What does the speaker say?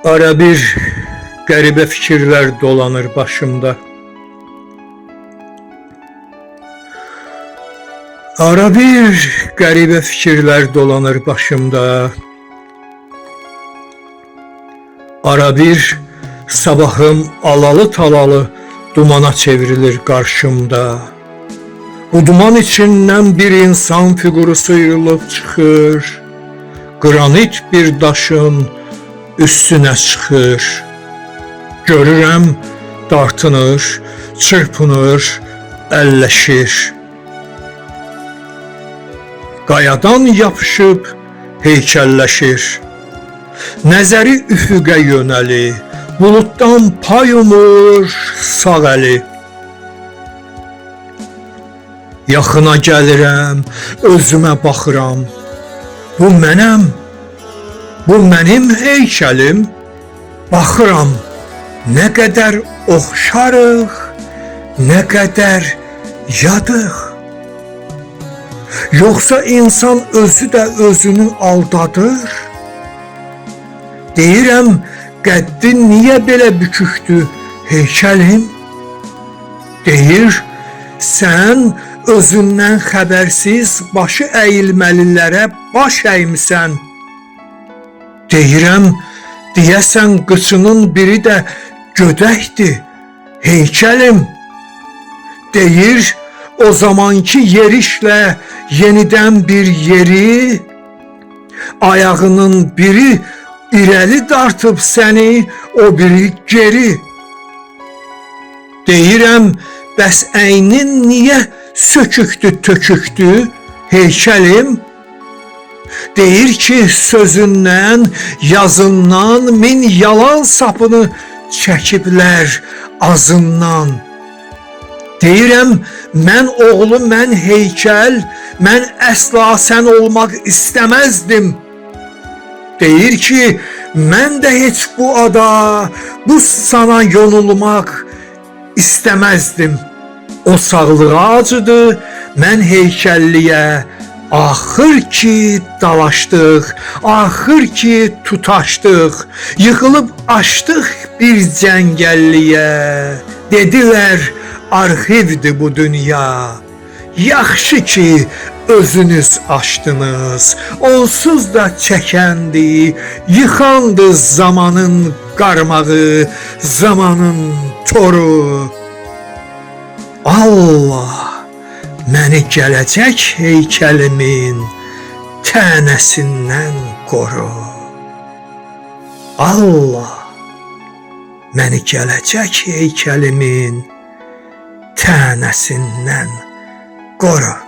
Ara bir qəribə fikirlər dolanır başımda. Ara bir qəribə fikirlər dolanır başımda. Ara bir sabahım alalı talalı dumana çevrilir qarşımda. Bu duman içindən bir insan figuru sıyrılıb çıxır. Qranit bir daşın üstünə çıxır. Görürəm dartınır, çırpınır, əlləşir. Qayadan yapışıb heykəlləşir. Nəzəri üfüqə yönəli, buluddan pay umur sağ əli. Yaxına gəlirəm, özümə baxıram. Bu mənəm, bu mənim heykəlim. Baxıram, nə qədər oxşarıq, nə qədər yadıq. Yoxsa insan özü də özünü aldadır? Deyirəm, qəddin niyə belə bükükdür heykəlim? Deyir, sən özündən xəbərsiz başı əyilməlilərə baş əymisən. Deyirəm, deyəsən qıçının biri də gödəkdir heykəlim. Deyir, o zamanki yerişlə yenidən bir yeri, ayağının biri irəli dartıb səni, o biri geri. Deyirəm, bəs əynin niyə sökükdür, tökükdür heykəlim? Deyir ki, sözündən, yazından min yalan sapını çəkiblər azından. Deyirəm, mən oğlu, mən heykəl, mən əsla sən olmaq istəməzdim. Deyir ki, mən də heç bu ada, bu sana yonulmaq istəməzdim. O sağlığa acıdı, mən heykəlliyə. Axır ki dalaşdıq, axır ki tutaşdıq, yıxılıb açdıq bir cəngəlliyə. Dedilər, arxivdir bu dünya. Yaxşı ki özünüz açdınız, onsuz da çəkəndi, yıxandı zamanın qarmağı, zamanın toru. Allah məni gələcək heykəlimin tənəsindən qoru. Allah məni gələcək heykəlimin tənəsindən qoru.